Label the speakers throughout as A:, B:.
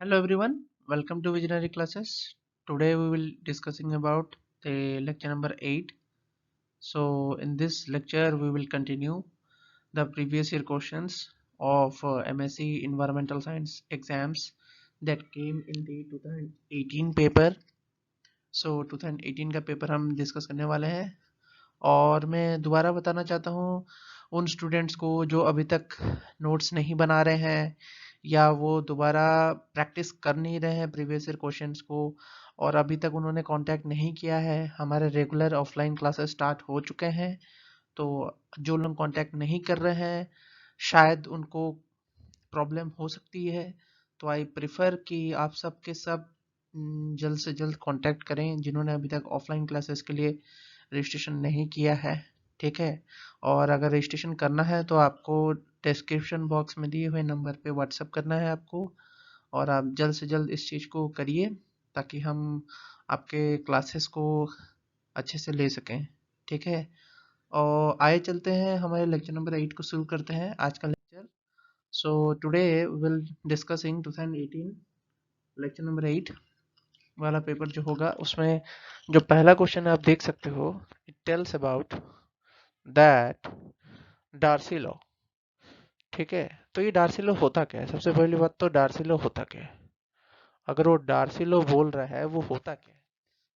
A: Hello everyone, welcome to Visionary Classes. Today we will discussing about the lecture number 8. So in this lecture we will continue the previous year questions of MSc Environmental Science exams that came in the 2018 paper. So 2018 का paper हम discuss करने वाले हैं और मैं दोबारा बताना चाहता हूँ उन स्टूडेंट्स को जो अभी तक नोट्स नहीं बना रहे हैं या वो दोबारा प्रैक्टिस कर नहीं रहे हैं प्रीवियस ईयर क्वेश्चंस को और अभी तक उन्होंने कांटेक्ट नहीं किया है। हमारे रेगुलर ऑफलाइन क्लासेस स्टार्ट हो चुके हैं, तो जो लोग कांटेक्ट नहीं कर रहे हैं शायद उनको प्रॉब्लम हो सकती है। तो आई प्रिफर कि आप सब के सब जल्द से जल्द कांटेक्ट करें जिन्होंने अभी तक ऑफलाइन क्लासेस के लिए रजिस्ट्रेशन नहीं किया है, ठीक है। और अगर रजिस्ट्रेशन करना है तो आपको डिस्क्रिप्शन बॉक्स में दिए हुए नंबर पे व्हाट्सअप करना है आपको, और आप जल्द से जल्द इस चीज़ को करिए ताकि हम आपके क्लासेस को अच्छे से ले सकें, ठीक है। और आए चलते हैं हमारे लेक्चर नंबर 8 को शुरू करते हैं आज का lecture. So today will discussing 2018 lecture number 8 वाला पेपर जो होगा उसमें जो पहला क्वेश्चन आप देख सकते हो, it tells about that Darcy law, ठीक है। तो ये डार्सी लॉ होता क्या है? सबसे पहली बात तो डार्सी लॉ होता क्या है? अगर वो डार्सी लॉ बोल रहा है वो होता क्या है?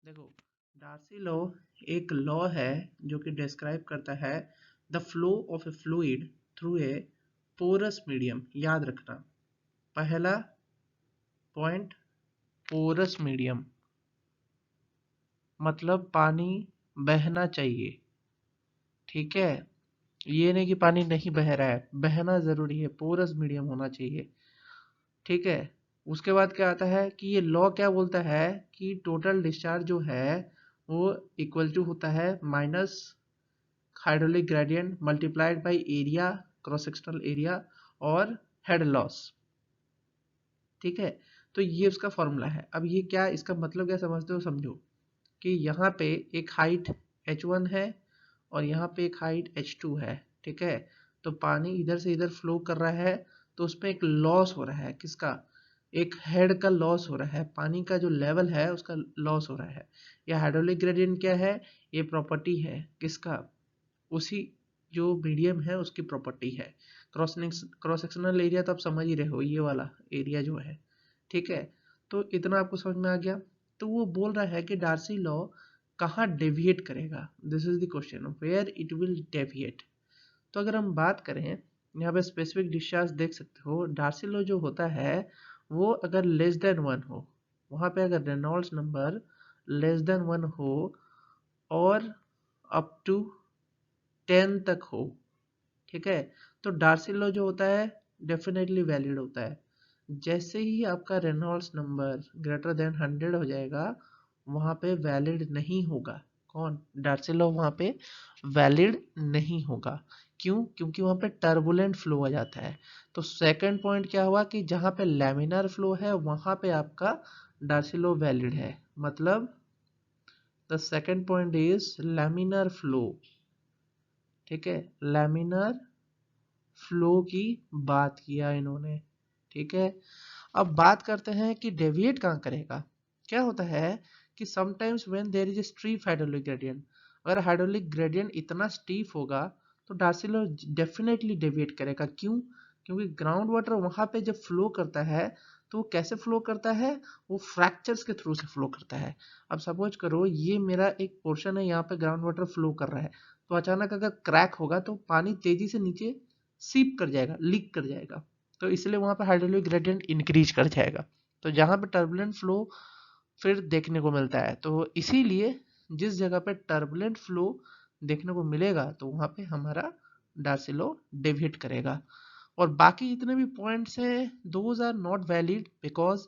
A: देखो, डार्सी लॉ एक लॉ है जो कि डिस्क्राइब करता है the flow of a fluid through a porous medium. याद रखना पहला पॉइंट, पोरस मीडियम मतलब पानी बहना चाहिए, ठीक है। ये नहीं कि पानी नहीं बह रहा है, बहना जरूरी है, पोरस मीडियम होना चाहिए, ठीक है। उसके बाद क्या आता है कि ये लॉ क्या बोलता है कि टोटल डिस्चार्ज जो है वो इक्वल टू होता है minus hydraulic gradient multiplied by area, cross sectional area और हेड लॉस, ठीक है। तो ये उसका फॉर्मूला है। अब ये क्या, इसका मतलब क्या समझते हो, समझो कि यहाँ पे एक हाइट h1 है और यहाँ पे एक हाइट h2 है, ठीक है। तो पानी इधर से इधर फ्लो कर रहा है तो उसमें एक लॉस हो रहा है, किसका? एक हेड का लॉस हो रहा है, पानी का जो लेवल है उसका लॉस हो रहा है। या हाइड्रोलिक ग्रेडियंट क्या है? ये प्रॉपर्टी है किसका? उसी जो मीडियम है उसकी प्रॉपर्टी है। क्रॉस सेक्शनल एरिया तो आप समझ ही रहे हो, ये वाला एरिया जो है, ठीक है। तो इतना आपको समझ में आ गया। तो वो बोल रहा है कि डार्सी लॉ कहाँ डेविएट करेगा, this is the question, where it will deviate. तो अगर हम बात करें, यहाँ पे स्पेसिफिक डिस्चार्ज देख सकते हो, डार्सी लॉ जो होता है वो अगर लेस देन 1 हो, वहाँ पे अगर रेनॉल्ड्स नंबर लेस देन 1 हो और अप टू 10 तक हो, ठीक है, तो डार्सी लॉ जो होता है डेफिनेटली वैलिड होता है। जैसे ही आपका रेनॉल्ड्स नंबर ग्रेटर देन 100 हो जाएगा वहाँ पे वैलिड नहीं होगा। कौन? डार्सी लॉ वहाँ पे वैलिड नहीं होगा। क्यों? क्योंकि वहाँ पे टर्बुलेंट फ्लो आ जाता है। तो सेकंड पॉइंट क्या हुआ कि जहाँ पे लैमिनार फ्लो है वहाँ पे आपका डार्सी लॉ वैलिड है। मतलब the second point is laminar flow, ठीक है। लैमिनार फ्लो की बात किया इन्होंने, ठीक है। अब बात करते हैं कि डेविएट कहाँ करेगा। क्या होता है कि sometimes when there is a steep hydraulic gradient, अगर हाइड्रोलिक ग्रेडियंट इतना स्टीप होगा तो डार्सी लॉ डेफिनेटली डेविएट करेगा। क्यों? क्योंकि ग्राउंड वाटर वहां पे जब फ्लो करता है तो वो कैसे फ्लो करता है? वो फ्रैक्चर्स के थ्रू से फ्लो करता है। अब सपोज करो ये मेरा एक पोर्शन है, यहाँ पे ग्राउंड वाटर फ्लो कर रहा है, तो अचानक अगर क्रैक होगा तो पानी तेजी से नीचे सीप कर जाएगा, लीक कर जाएगा, तो इसलिए वहां पर हाइड्रोलिक ग्रेडियंट इंक्रीज कर जाएगा। तो जहां पे टर्बुलेंट फ्लो फिर देखने को मिलता है, तो इसीलिए जिस जगह पे टर्बुलेंट फ्लो देखने को मिलेगा तो वहां पे हमारा डार्सी लॉ डेविएट करेगा। और बाकी जितने भी पॉइंट्स हैं those are not valid because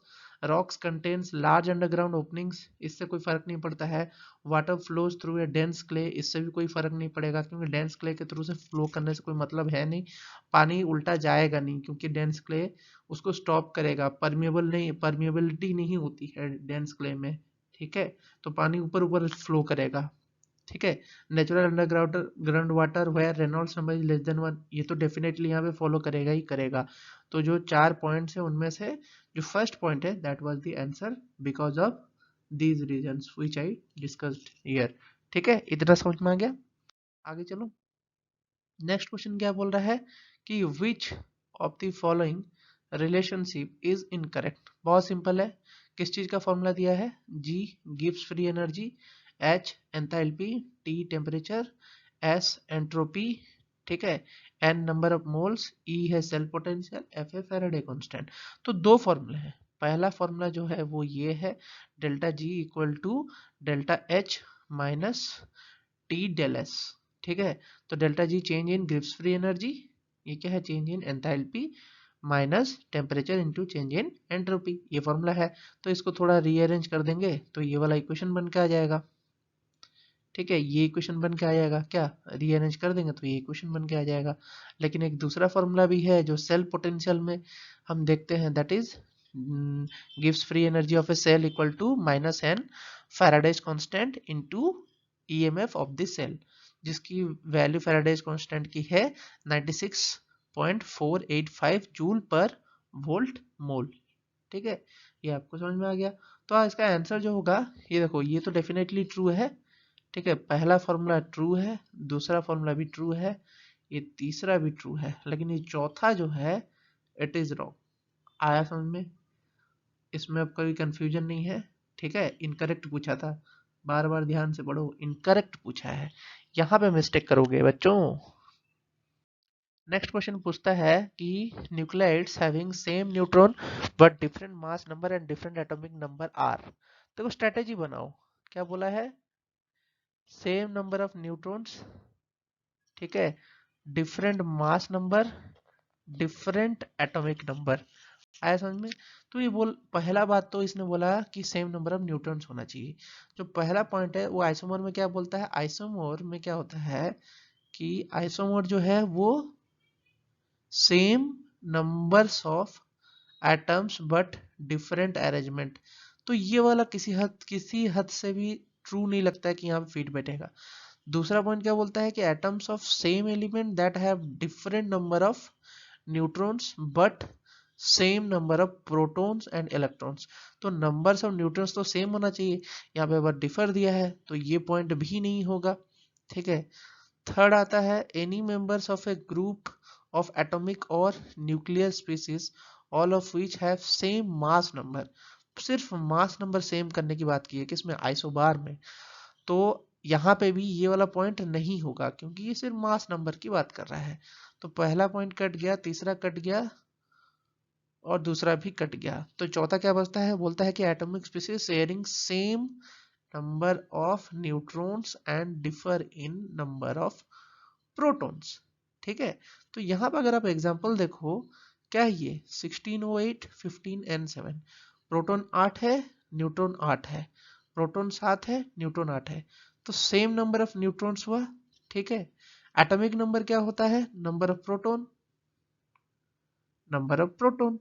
A: rocks contains large underground openings, इससे कोई फर्क नहीं पड़ता है। Water flows through a dense clay, इससे भी कोई फर्क नहीं पड़ेगा क्योंकि डेंस क्ले के थ्रू से फ्लो करने से कोई मतलब है नहीं, पानी उल्टा जाएगा नहीं क्योंकि डेंस क्ले उसको स्टॉप करेगा, परमिएबल नहीं, परमिएबिलिटी नहीं होती है डेंस क्ले में, ठीक है। तो पानी ऊपर ऊपर फ्लो करेगा, ठीक है। Natural underground ground water where Reynolds number is less than 1, ये तो डेफिनेटली यहाँ पे फॉलो करेगा ही करेगा। तो जो 4 पॉइंट्स है उनमें से जो फर्स्ट पॉइंट है that was the answer because of these reasons which I discussed here. ठीक है, इतना समझ में आ गया। आगे चलो, नेक्स्ट क्वेश्चन क्या बोल रहा है कि which of the following relationship is incorrect. बहुत सिंपल है, किस चीज का फॉर्मूला दिया है, G gives free energy, H enthalpy, T temperature, S entropy, ठीक है, N number of moles, E है सेल पोटेंशियल, एफ है फैराडे कांस्टेंट। तो दो फॉर्मूले हैं, पहला फॉर्मूला जो है वो ये है delta G equal to delta H minus T del S. ठीक है, तो डेल्टा जी चेंज इन गिव्स फ्री एनर्जी, ये क्या है change in enthalpy minus temperature into change in entropy, ये फॉर्मूला है। तो इसको थोड़ा रीअरेंज कर देंगे तो ये वाला इक्वेशन बन के आ जाएगा। ठीक है, ये इक्वेशन बन के आ जाएगा, क्या रीअरेंज कर देंगे तो ये इक्वेशन बन के आ जाएगा। लेकिन एक दूसरा फॉर्मूला भी है जो सेल पोटेंशियल में हम देखते हैं, दैट इज गिव्स free energy of a cell equal to minus n Faraday's constant into EMF of the cell, जिसकी वैल्यू फैराडेज कांस्टेंट की है 96.485 जूल पर वोल्ट मोल। ठीक है, ये आपको समझ में आ गया। तो इसका आंसर जो होगा, ये देखो ये तो डेफिनेटली ट्रू है। ठीक है, पहला फॉर्मूला ट्रू है, दूसरा फॉर्मूला भी ट्रू है, ये तीसरा भी ट्रू है, लेकिन ये चौथा जो है इट इज रॉन्ग। आया समझ में, इसमें अब कोई कंफ्यूजन नहीं है। ठीक है, इनकरेक्ट पूछा था, बार बार ध्यान से पढ़ो, इनकरेक्ट पूछा है, यहाँ पे मिस्टेक करोगे बच्चों। नेक्स्ट क्वेश्चन पूछता है कि nuclides having same neutron but different mass number and different atomic number are. देखो स्ट्रेटेजी बनाओ, क्या बोला है, सेम नंबर ऑफ न्यूट्रॉन्स, ठीक है, different mass number, different atomic number. आया समझ में। तो ये बोल, पहला बात तो इसने बोला कि सेम नंबर ऑफ न्यूट्रॉन्स होना चाहिए। जो पहला पॉइंट है वो आइसोमर में क्या बोलता है, आइसोमर में क्या होता है कि आइसोमर जो है वो same numbers of atoms but different arrangement. तो ये वाला किसी हद से भी ट्रू नहीं लगता है कि यहाँ पे फिट बैठेगा। दूसरा पॉइंट क्या बोलता है कि atoms of same element that have different number of neutrons but same number of protons and electrons. तो नंबर्स ऑफ न्यूट्रॉन्स तो सेम होना चाहिए, यहाँ पे बट डिफर दिया है तो ये पॉइंट भी नहीं होगा। ठीक है, थर्ड आता है any members of a group of atomic और nuclear species all of which have same mass number. सिर्फ मास नंबर सेम करने की बात की है किसमें, आइसोबार में। तो यहाँ पे भी ये वाला पॉइंट नहीं होगा क्योंकि ये सिर्फ मास नंबर की बात कर रहा है। तो पहला पॉइंट कट गया, तीसरा कट गया और दूसरा भी कट गया। तो चौथा क्या बचता है, बोलता है कि atomic species sharing same number of neutrons and differ in number of protons. ठीक है, तो यहाँ पर अगर आप एग्जांपल देखो, क्या है ये 1608 15n7, प्रोटॉन 8 है, न्यूट्रॉन 8 है, प्रोटॉन 7 है, न्यूट्रॉन 8 है, तो सेम नंबर ऑफ न्यूट्रॉन्स हुआ। ठीक है, एटॉमिक नंबर क्या होता है, number of proton, number of proton.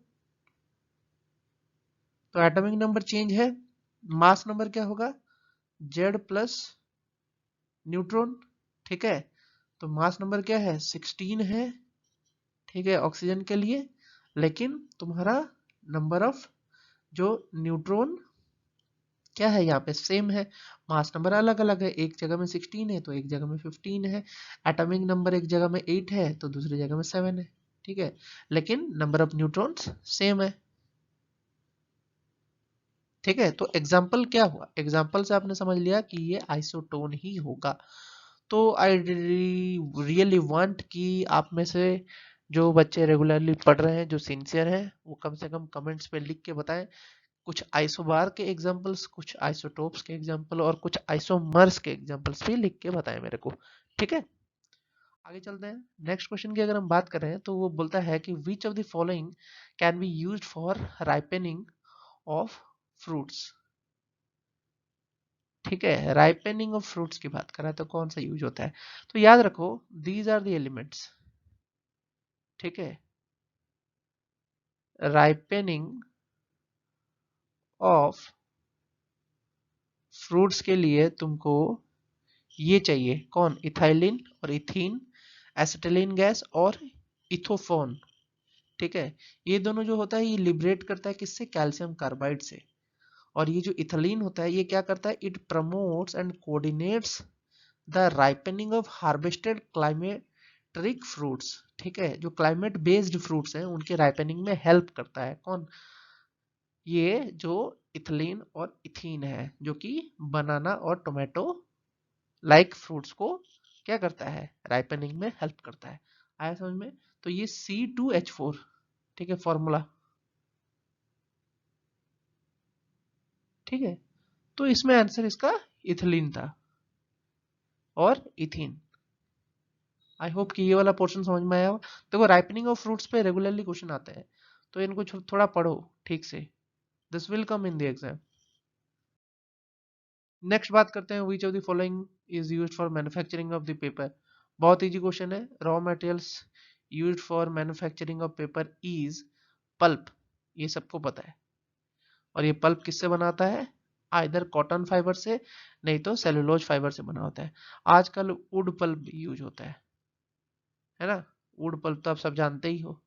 A: तो एटॉमिक नंबर चेंज है, मास नंबर क्या होगा, जेड प्लस न्यूट्रॉन। ठीक है, तो मास नंबर क्या है 16 है, ठीक है ऑक्सीजन के लिए, लेकिन तुम्हारा नंबर ऑफ जो न्यूट्रॉन क्या है यहाँ पे सेम है, मास नंबर अलग अलग है, एक जगह में 16 है तो एक जगह में 15 है, एटॉमिक नंबर एक जगह में 8 है तो दूसरी जगह में 7 है। ठीक है, लेकिन नंबर ऑफ न्यूट्रॉन्स सेम है। ठीक है, तो एग्जाम्पल क्या हुआ, एग्जाम्पल से आपने समझ लिया कि ये आइसोटोन ही होगा। तो आई रियली वांट कि आप में से जो बच्चे रेगुलरली पढ़ रहे हैं, जो सिंसियर हैं, वो कम से कम कमेंट्स पे लिख के बताएं कुछ आइसोबार के एग्जांपल्स, कुछ आइसोटोप्स के एग्जांपल और कुछ आइसोमर्स के एग्जांपल्स भी लिख के बताएं मेरे को। ठीक है, आगे चलते हैं। नेक्स्ट क्वेश्चन की अगर हम बात करें तो वो बोलता है कि which of the following can be used for ripening of fruits. ठीक है, राइपनिंग ऑफ फ्रूट्स की बात करें तो कौन सा यूज होता है, तो याद रखो दीज आर द एलिमेंट्स। ठीक है, राइपनिंग ऑफ फ्रूट्स के लिए तुमको ये चाहिए, कौन, इथाइलिन और इथीन, एसिटिलीन गैस और इथोफोन। ठीक है। ये दोनों जो होता है ये लिबरेट करता है किससे, कैल्शियम कार्बाइड से। और ये जो इथिलीन होता है ये क्या करता है, it promotes and coordinates the ripening of harvested climacteric fruits. ठीक है, जो क्लाइमेट बेस्ड फ्रूट्स हैं उनके राइपनिंग में हेल्प करता है कौन, ये जो इथिलीन और इथीन है, जो कि बनाना और टोमेटो लाइक फ्रूट्स को क्या करता है, राइपनिंग में हेल्प करता है। आया समझ में। तो ये C2H4, ठीक है, फॉर्मूला। ठीक है, तो इसमें आंसर इसका इथिलीन था और इथीन। आई होप कि ये वाला पोर्शन समझ में आया हो। देखो राइपनिंग ऑफ फ्रूट्स पे रेगुलरली क्वेश्चन आते हैं, तो इनको थोड़ा पढ़ो ठीक से, this will come in the exam. Next बात करते हैं, विच of the following is used for manufacturing of the paper. बहुत इजी क्वेश्चन है। Raw materials used for manufacturing of paper is pulp, ये सबको पता है। और ये पल्प किससे बनाता है, आइदर कॉटन फाइबर से, नहीं तो सेलुलोज फाइबर से बना होता है। आजकल वुड पल्प यूज होता है ना। वुड पल्प तो आप सब जानते ही हो,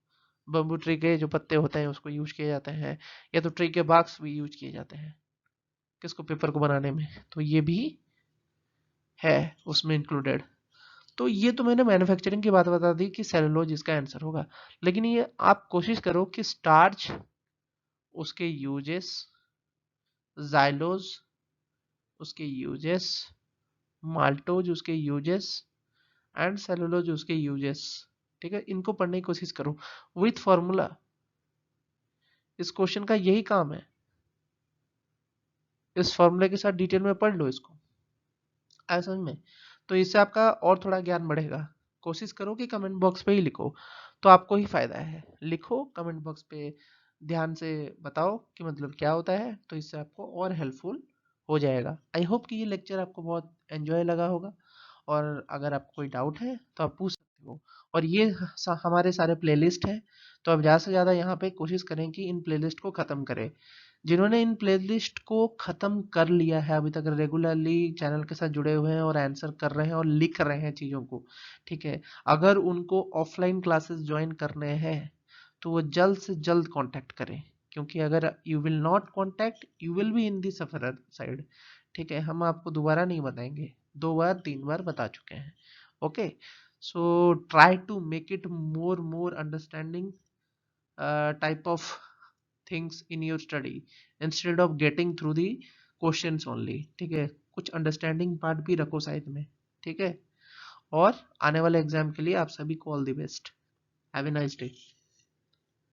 A: बम्बू ट्री के जो पत्ते होते हैं उसको यूज किए जाते हैं, या तो ट्री के बाक्स भी यूज किए जाते हैं किसको, पेपर को बनाने में, तो ये भी है उसमें इंक्लूडेड। तो ये तो मैंने मैन्युफैक्चरिंग की बात बता दी कि सेलुलोज इसका आंसर होगा। लेकिन ये आप कोशिश करो कि स्टार्च उसके यूजेस, जाइलोज उसके यूजेस, माल्टोज उसके यूजेस एंड सेलुलोज उसके यूजेस, ठीक है, इनको पढ़ने की कोशिश करो विथ फॉर्मूला। इस क्वेश्चन का यही काम है, इस फॉर्मूले के साथ डिटेल में पढ़ लो इसको, आया समझ में। तो इससे आपका और थोड़ा ज्ञान बढ़ेगा। कोशिश करो कि कमेंट बॉक्स पे ही लिखो, तो आपको ही फायदा है। लिखो कमेंट बॉक्स पे, ध्यान से बताओ कि मतलब क्या होता है, तो इससे आपको और हेल्पफुल हो जाएगा। आई होप कि ये लेक्चर आपको बहुत एंजॉय लगा होगा, और अगर आपको कोई डाउट है तो आप पूछ सकते हो। और ये हमारे सारे प्लेलिस्ट हैं, तो आप ज़्यादा से ज़्यादा यहाँ पे कोशिश करें कि इन प्लेलिस्ट को ख़त्म करें। जिन्होंने इन प्लेलिस्ट को ख़त्म कर लिया है अभी तक, रेगुलरली चैनल के साथ जुड़े हुए हैं और आंसर कर रहे हैं और लिख रहे हैं चीज़ों को, ठीक है, अगर उनको ऑफलाइन क्लासेस ज्वाइन करने हैं तो वो जल्द से जल्द कांटेक्ट करें, क्योंकि अगर you will not contact you will be in the sufferer side. ठीक है, हम आपको दोबारा नहीं बताएंगे, 2 बार 3 बार बता चुके हैं। Okay, so try to make it more understanding type of things in your study instead of getting through the questions only। ठीक है, कुछ अंडरस्टैंडिंग पार्ट भी रखो साइड में, ठीक है। और आने वाले एग्जाम के लिए आप सभी को all the best. Have a nice day.